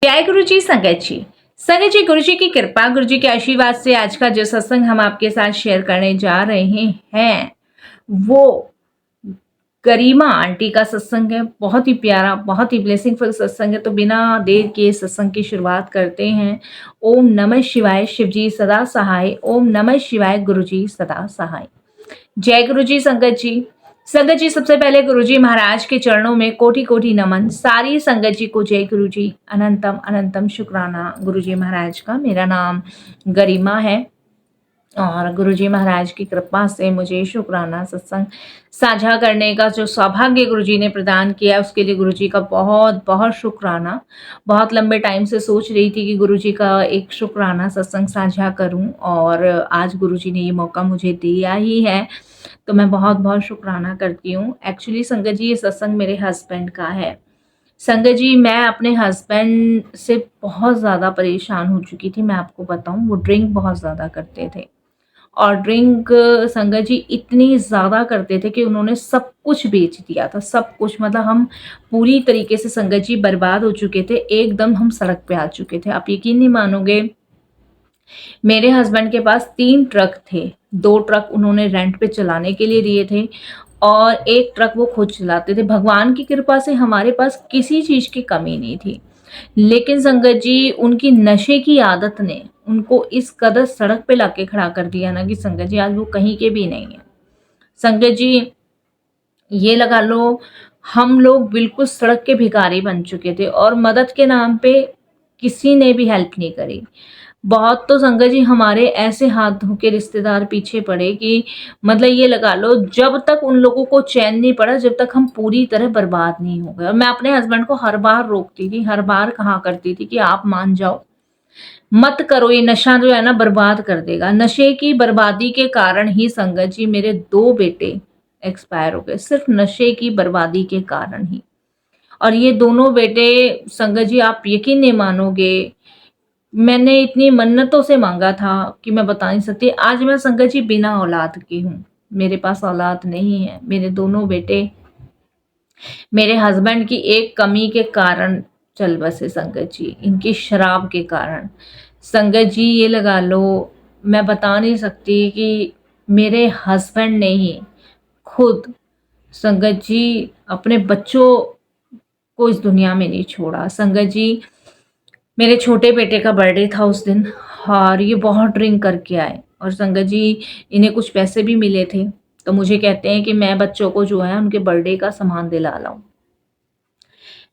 जय गुरु जी। संगत जी, गुरु जी की कृपा, गुरु जी के आशीर्वाद से आज का जो सत्संग हम आपके साथ शेयर करने जा रहे हैं वो गरिमा आंटी का सत्संग है। बहुत ही प्यारा, बहुत ही ब्लेसिंगफुल सत्संग है। तो बिना देर के सत्संग की शुरुआत करते हैं। ओम नमः शिवाय, शिव जी सदा सहाय। ओम नमः शिवाय, गुरु जी सदा सहाय। जय गुरु जी। संगत जी, सबसे पहले गुरु जी महाराज के चरणों में कोटि कोटि नमन। सारी संगत जी को जय गुरु जी। अनंतम अनंतम शुक्राना गुरु जी महाराज का। मेरा नाम गरिमा है और गुरु जी महाराज की कृपा से मुझे शुक्राना सत्संग साझा करने का जो सौभाग्य गुरु जी ने प्रदान किया, उसके लिए गुरु जी का बहुत बहुत शुक्राना। बहुत लंबे टाइम से सोच रही थी कि गुरु जी का एक शुक्राना सत्संग साझा करूं और आज गुरु जी ने ये मौका मुझे दिया ही है, तो मैं बहुत बहुत शुक्राना करती हूँ। एक्चुअली संगत जी, ये सत्संग मेरे हस्बैंड का है। संगत जी, मैं अपने हस्बैंड से बहुत ज़्यादा परेशान हो चुकी थी। मैं आपको बताऊं, वो ड्रिंक बहुत ज़्यादा करते थे और ड्रिंक संगत जी इतनी ज़्यादा करते थे कि उन्होंने सब कुछ बेच दिया था। सब कुछ, मतलब हम पूरी तरीके से संगत जी बर्बाद हो चुके थे। एकदम हम सड़क पे आ चुके थे। आप यकीन नहीं मानोगे, मेरे हस्बैंड के पास 3 ट्रक थे। 2 ट्रक उन्होंने रेंट पे चलाने के लिए दिए थे और 1 ट्रक वो खुद चलाते थे। भगवान की कृपा से हमारे पास किसी चीज़ की कमी नहीं थी। लेकिन संगत जी, उनकी नशे की आदत ने उनको इस कदर सड़क पे लाके खड़ा कर दिया ना कि संगत जी आज वो कहीं के भी नहीं है। संगत जी, ये लगा लो, हम लोग बिल्कुल सड़क के भिखारी बन चुके थे और मदद के नाम पे किसी ने भी हेल्प नहीं करी। बहुत तो संगत जी हमारे ऐसे हाथ धो के रिश्तेदार पीछे पड़े कि मतलब ये लगा लो, जब तक उन लोगों को चैन नहीं पड़ा, जब तक हम पूरी तरह बर्बाद नहीं हो गए। और मैं अपने हस्बैंड को हर बार रोकती थी, हर बार कहा करती थी कि आप मान जाओ, मत करो, ये नशा जो है ना बर्बाद कर देगा। नशे की बर्बादी के कारण ही संगत जी मेरे 2 बेटे एक्सपायर हो गए, सिर्फ नशे की बर्बादी के कारण ही। और ये दोनों बेटे संगत जी, आप यकीन नहीं मानोगे, मैंने इतनी मन्नतों से मांगा था कि मैं बता नहीं सकती। आज मैं संगत जी बिना औलाद की हूँ, मेरे पास औलाद नहीं है। मेरे दोनों बेटे मेरे हस्बैंड की एक कमी के कारण चल बसे संगत जी, इनकी शराब के कारण। संगत जी ये लगा लो, मैं बता नहीं सकती कि मेरे हस्बैंड ने ही खुद संगत जी अपने बच्चों को इस दुनिया में नहीं छोड़ा। संगत जी, मेरे छोटे बेटे का बर्थडे था उस दिन और ये बहुत ड्रिंक करके आए और संगत जी इन्हें कुछ पैसे भी मिले थे, तो मुझे कहते हैं कि मैं बच्चों को जो है उनके बर्थडे का सामान दिला लाऊं।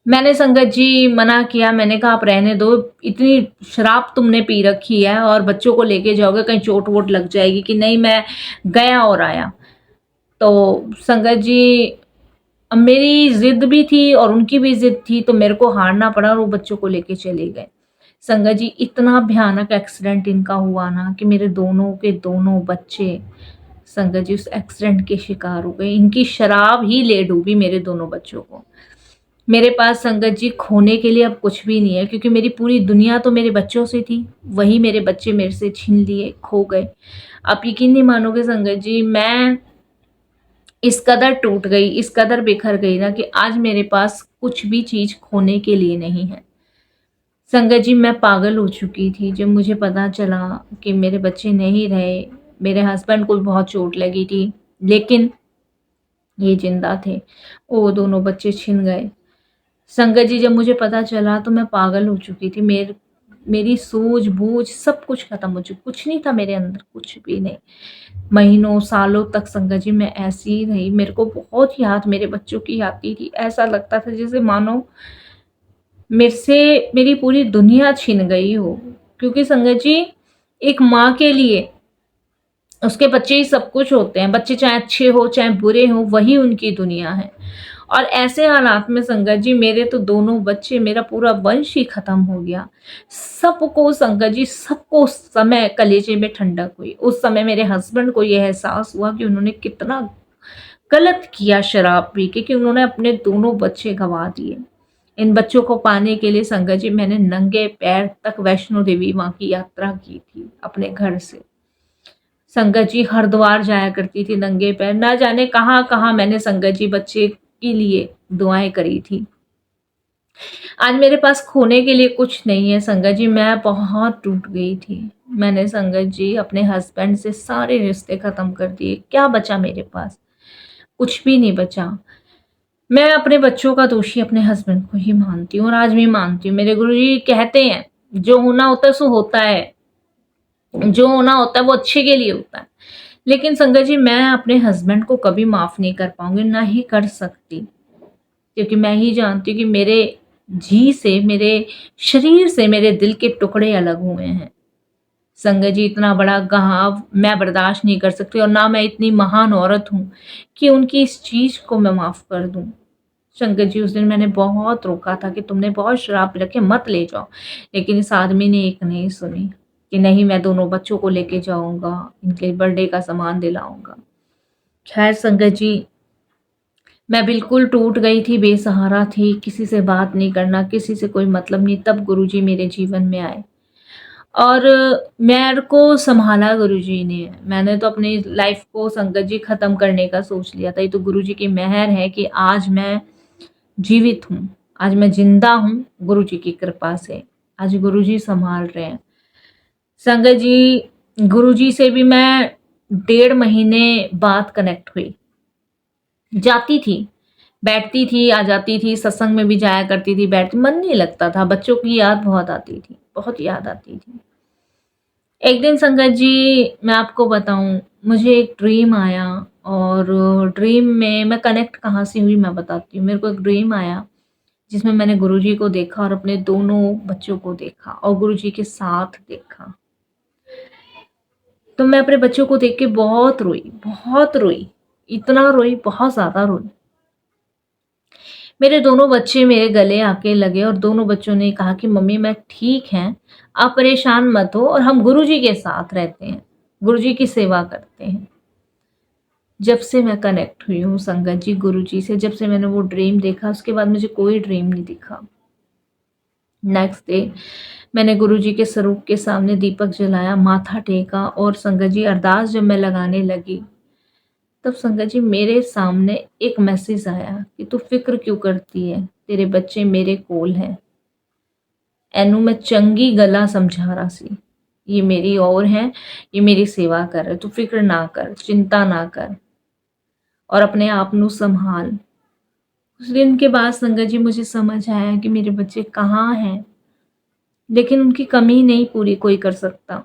मैंने संगत जी मना किया, मैंने कहा आप रहने दो, इतनी शराब तुमने पी रखी है और बच्चों को लेके जाओगे कहीं चोट वोट लग जाएगी। कि नहीं, मैं गया और आया। तो संगत जी, अब मेरी जिद भी थी और उनकी भी जिद थी, तो मेरे को हारना पड़ा और वो बच्चों को लेके चले गए। संगत जी, इतना भयानक एक्सीडेंट इनका हुआ ना कि मेरे दोनों के दोनों बच्चे संगत जी उस एक्सीडेंट के शिकार हो गए। इनकी शराब ही ले डूबी मेरे दोनों बच्चों को। मेरे पास संगत जी खोने के लिए अब कुछ भी नहीं है, क्योंकि मेरी पूरी दुनिया तो मेरे बच्चों से थी, वही मेरे बच्चे मेरे से छीन लिए, खो गए। आप यकीन नहीं मानोगे संगत जी, मैं इस कदर टूट गई, इस कदर बिखर गई ना कि आज मेरे पास कुछ भी चीज खोने के लिए नहीं है। संगत जी, मैं पागल हो चुकी थी जब मुझे पता चला कि मेरे बच्चे नहीं रहे। मेरे हस्बैंड को बहुत चोट लगी थी, लेकिन ये जिंदा थे। वो दोनों बच्चे छिन गए। संगत जी, जब मुझे पता चला तो मैं पागल हो चुकी थी। मेरी सूझ-बूझ सब कुछ खत्म हो चुकी, कुछ नहीं था मेरे अंदर, कुछ भी नहीं। महीनों, सालों तक संगत जी मैं ऐसी ही रही। मेरे को बहुत याद मेरे बच्चों की आती थी। ऐसा लगता था जैसे मानो मेरे से मेरी पूरी दुनिया छिन गई हो। क्योंकि संगत जी, एक माँ के लिए उसके बच्चे ही सब कुछ होते हैं। बच्चे चाहे अच्छे हो चाहे बुरे हो, वही उनकी दुनिया है। और ऐसे हालात में संगत जी, मेरे तो दोनों बच्चे, मेरा पूरा वंश ही खत्म हो गया। सबको संगत जी, सबको उस समय कलेजे में ठंडक हुई। उस समय मेरे हस्बैंड को यह एहसास हुआ कि उन्होंने कितना गलत किया शराब पी के, कि उन्होंने अपने दोनों बच्चे गंवा दिए। इन बच्चों को पाने के लिए संगत जी मैंने नंगे पैर तक वैष्णो देवी माँ की यात्रा की थी अपने घर से। संगत जी, हरिद्वार जाया करती थी नंगे पैर। ना जाने कहाँ कहाँ मैंने संगत जी बच्चे के लिए दुआएं करी थी। आज मेरे पास खोने के लिए कुछ नहीं है संगत जी, मैं बहुत टूट गई थी। मैंने संगत जी अपने हस्बैंड से सारे रिश्ते ख़त्म कर दिए। क्या बचा मेरे पास? कुछ भी नहीं बचा। मैं अपने बच्चों का दोषी अपने हस्बैंड को ही मानती हूँ और आज भी मानती हूँ। मेरे गुरुजी कहते हैं, जो होना होता है सो होता है। जो होना होता है वो अच्छे के लिए होता है। लेकिन संगत जी मैं अपने हस्बैंड को कभी माफ़ नहीं कर पाऊँगी, ना ही कर सकती। क्योंकि मैं ही जानती हूँ कि मेरे जी से, मेरे शरीर से मेरे दिल के टुकड़े अलग हुए हैं। संगत जी इतना बड़ा घाव मैं बर्दाश्त नहीं कर सकती और ना मैं इतनी महान औरत हूँ कि उनकी इस चीज़ को मैं माफ़ कर दूँ। संगत जी उस दिन मैंने बहुत रोका था कि तुमने बहुत शराब पी रखी है, मत ले जाओ। लेकिन इस आदमी ने एक नहीं सुनी कि नहीं, मैं दोनों बच्चों को लेके जाऊँगा, इनके बर्थडे का सामान दिलाऊँगा। ख़ैर संगत जी, मैं बिल्कुल टूट गई थी, बेसहारा थी, किसी से बात नहीं करना, किसी से कोई मतलब नहीं। तब गुरुजी मेरे जीवन में आए और मेरे को सँभाला गुरुजी ने। मैंने तो अपनी लाइफ़ को संगत जी ख़त्म करने का सोच लिया था। ये तो गुरुजी की मेहर है कि आज मैं जीवित हूँ, आज मैं ज़िंदा हूँ गुरुजी की कृपा से। आज गुरुजी सँभाल रहे हैं। संगत जी, गुरुजी से भी मैं 1.5 महीने बाद कनेक्ट हुई। जाती थी, बैठती थी, आ जाती थी, सत्संग में भी जाया करती थी, बैठती, मन नहीं लगता था, बच्चों की याद बहुत आती थी, बहुत याद आती थी। एक दिन संगत जी मैं आपको बताऊँ, मुझे एक ड्रीम आया और ड्रीम में मैं कनेक्ट कहाँ से हुई मैं बताती हूँ। मेरे को एक ड्रीम आया जिसमें मैंने गुरुजी को देखा और अपने दोनों बच्चों को देखा और गुरुजी के साथ देखा। तो मैं अपने बच्चों को देख के बहुत रोई, बहुत रोई, इतना रोई, बहुत ज़्यादा रोई। मेरे दोनों बच्चे मेरे गले आके लगे और दोनों बच्चों ने कहा कि मम्मी मैं ठीक हैं, आप परेशान मत हो और हम गुरुजी के साथ रहते हैं, गुरुजी की सेवा करते हैं। जब से मैं कनेक्ट हुई हूँ संगत जी गुरुजी से, जब से मैंने वो ड्रीम देखा उसके बाद मुझे कोई ड्रीम नहीं दिखा। नेक्स्ट डे मैंने गुरुजी के स्वरूप के सामने दीपक जलाया, माथा टेका और संगत जी अरदास जब मैं लगाने लगी तब संगत जी मेरे सामने एक मैसेज आया कि तू फिक्र क्यों करती है, तेरे बच्चे मेरे कोल हैं। एनू मैं चंगी गला समझा रहा सी, ये मेरी और हैं, ये मेरी सेवा कर रहे, तू फिक्र ना कर, चिंता ना कर और अपने आप नू संभाल। उस दिन के बाद संगत जी मुझे समझ आया कि मेरे बच्चे कहाँ हैं, लेकिन उनकी कमी नहीं पूरी कोई कर सकता।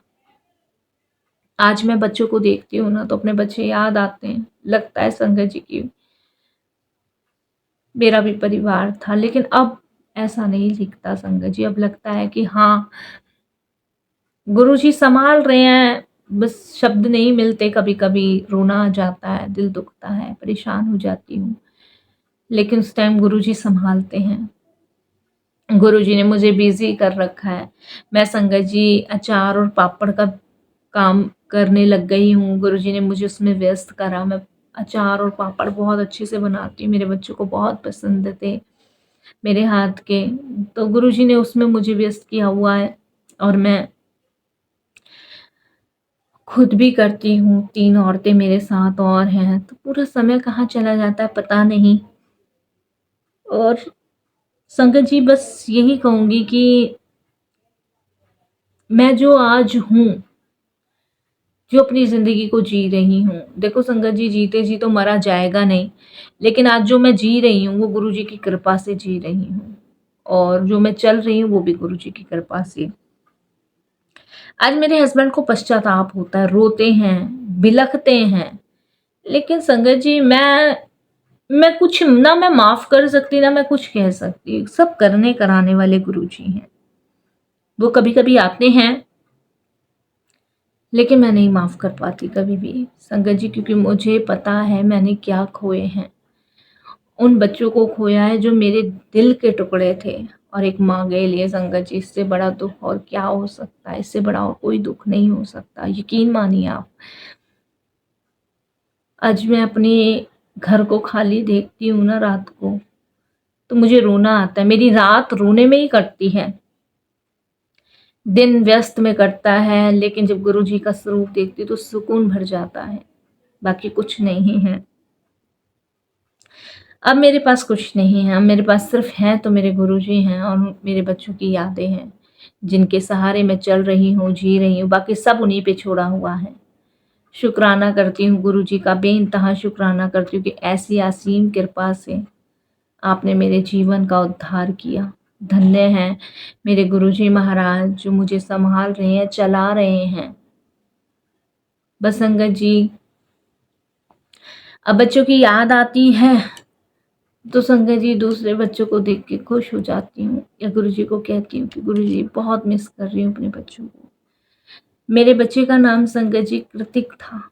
आज मैं बच्चों को देखती हूँ ना तो अपने बच्चे याद आते हैं, लगता है संगत जी की मेरा भी परिवार था, लेकिन अब ऐसा नहीं दिखता संगत जी। अब लगता है कि हाँ, गुरुजी सँभाल रहे हैं, बस शब्द नहीं मिलते, कभी-कभी रोना आ जाता है, दिल दुखता है, परेशान हो जाती हूँ, लेकिन उस टाइम गुरुजी सँभालते हैं। गुरुजी ने मुझे बिज़ी कर रखा है। मैं संगत जी अचार और पापड़ का काम करने लग गई हूँ, गुरुजी ने मुझे उसमें व्यस्त करा। मैं अचार और पापड़ बहुत अच्छे से बनाती हूँ, मेरे बच्चों को बहुत पसंद थे मेरे हाथ के, तो गुरुजी ने उसमें मुझे व्यस्त किया हुआ है और मैं खुद भी करती हूँ, 3 औरतें मेरे साथ और हैं, तो पूरा समय कहाँ चला जाता है पता नहीं। और संगत जी बस यही कहूँगी कि मैं जो आज हूँ, जो अपनी ज़िंदगी को जी रही हूँ, देखो संगत जी जीते जी तो मरा जाएगा नहीं, लेकिन आज जो मैं जी रही हूँ वो गुरुजी की कृपा से जी रही हूँ और जो मैं चल रही हूँ वो भी गुरुजी की कृपा से। आज मेरे हस्बैंड को पश्चाताप होता है, रोते हैं, बिलखते हैं, लेकिन संगत जी मैं कुछ ना मैं माफ़ कर सकती ना मैं कुछ कह सकती, सब करने कराने वाले गुरुजी हैं। वो कभी-कभी आते हैं, लेकिन मैं नहीं माफ़ कर पाती कभी भी संगत जी, क्योंकि मुझे पता है मैंने क्या खोए हैं। उन बच्चों को खोया है जो मेरे दिल के टुकड़े थे और एक माँ के लिए संगत जी इससे बड़ा दुःख और क्या हो सकता है, इससे बड़ा और कोई दुःख नहीं हो सकता, यकीन मानिए आप। आज मैं अपने घर को खाली देखती हूँ ना रात को, तो मुझे रोना आता है, मेरी रात रोने में ही कटती है। दिन व्यस्त में कटता है, लेकिन जब गुरुजी का स्वरूप देखती हूँ तो सुकून भर जाता है, बाकी कुछ नहीं है। अब मेरे पास कुछ नहीं है, अब मेरे पास सिर्फ हैं तो मेरे गुरुजी हैं और मेरे बच्चों की यादें हैं, जिनके सहारे मैं चल रही हूँ, जी रही हूँ, बाकी सब उन्हीं पे छोड़ा हुआ है। शुक्राना करती हूँ गुरुजी का, बेइंतहा शुक्राना करती हूँ कि ऐसी असीम कृपा से आपने मेरे जीवन का उद्धार किया। धन्य हैं मेरे गुरुजी महाराज जो मुझे संभाल रहे हैं, चला रहे हैं। बस संगत जी, अब बच्चों की याद आती है तो संगत जी दूसरे बच्चों को देख के खुश हो जाती हूँ या गुरुजी को कहती हूँ कि गुरुजी बहुत मिस कर रही हूँ अपने बच्चों को। मेरे बच्चे का नाम संगत जी कृतिक था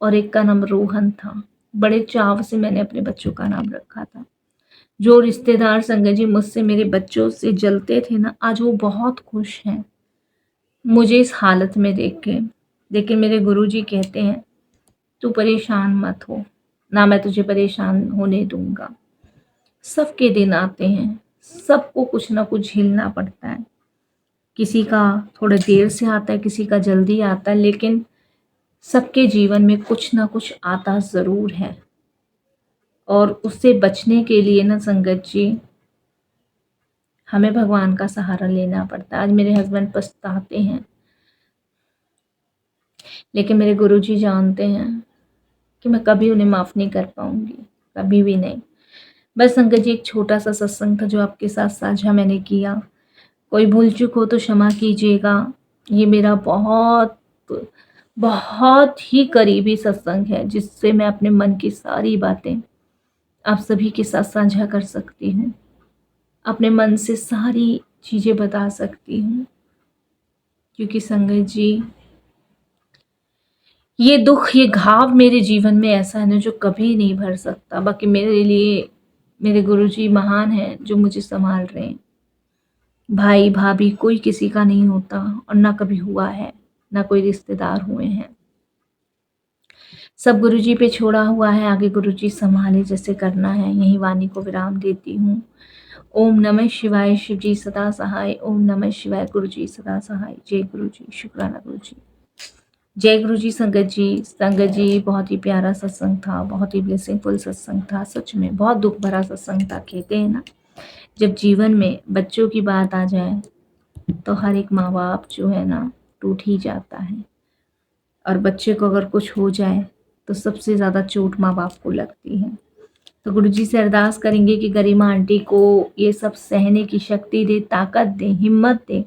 और एक का नाम रोहन था। बड़े चाव से मैंने अपने बच्चों का नाम रखा था। जो रिश्तेदार संगत जी मुझसे मेरे बच्चों से जलते थे ना, आज वो बहुत खुश हैं मुझे इस हालत में देख के। लेकिन मेरे गुरुजी कहते हैं तू परेशान मत हो, ना मैं तुझे परेशान होने दूंगा। सबके दिन आते हैं, सबको कुछ ना कुछ झेलना पड़ता है। किसी का थोड़ा देर से आता है, किसी का जल्दी आता है, लेकिन सबके जीवन में कुछ ना कुछ आता ज़रूर है। और उससे बचने के लिए ना संगत जी, हमें भगवान का सहारा लेना पड़ता है। आज मेरे हस्बैंड पछताते हैं, लेकिन मेरे गुरुजी जानते हैं कि मैं कभी उन्हें माफ़ नहीं कर पाऊंगी, कभी भी नहीं। बस संगत जी, एक छोटा सा सत्संग था जो आपके साथ साझा मैंने किया। कोई भूल चूक हो तो क्षमा कीजिएगा। ये मेरा बहुत बहुत ही करीबी सत्संग है जिससे मैं अपने मन की सारी बातें आप सभी के साथ साझा कर सकती हूँ, अपने मन से सारी चीज़ें बता सकती हूँ। क्योंकि संगत जी, ये दुख, ये घाव मेरे जीवन में ऐसा है ना जो कभी नहीं भर सकता। बाकी मेरे लिए मेरे गुरुजी महान हैं जो मुझे संभाल रहे हैं। भाई भाभी कोई किसी का नहीं होता और ना कभी हुआ है, ना कोई रिश्तेदार हुए हैं। सब गुरुजी पे छोड़ा हुआ है, आगे गुरुजी संभाले जैसे करना है। यही वाणी को विराम देती हूँ। ओम नमः शिवाय, शिव जी सदा सहाय। ओम नमः शिवाय, गुरुजी सदा सहाय। जय गुरुजी, शुक्राना गुरुजी। जय गुरुजी। संगत जी बहुत ही प्यारा सत्संग था, बहुत ही ब्लेसिंगफुल सत्संग था। सच में बहुत दुख भरा सत्संग था। कहते हैं ना, जब जीवन में बच्चों की बात आ जाए तो हर एक माँ बाप जो है ना टूट ही जाता है। और बच्चे को अगर कुछ हो जाए तो सबसे ज़्यादा चोट माँ बाप को लगती है। तो गुरुजी से अरदास करेंगे कि गरिमा आंटी को ये सब सहने की शक्ति दे, ताकत दे, हिम्मत दे,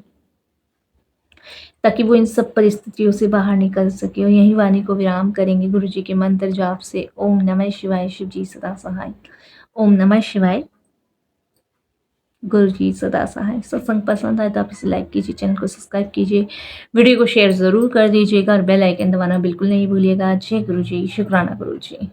ताकि वो इन सब परिस्थितियों से बाहर निकल सके। और यही वाणी को विराम करेंगे गुरुजी के मंत्र जाप से। ओम नमः शिवाय, शिव जी सदा सहाय। ओम नमः शिवाय, गुरुजी सदा सहाय। सत्संग पसंद आए तो आप इसे लाइक कीजिए, चैनल को सब्सक्राइब कीजिए, वीडियो को शेयर ज़रूर कर दीजिएगा और बेल आइकन दबाना बिल्कुल नहीं भूलिएगा। जय गुरुजी, शुक्राना गुरुजी।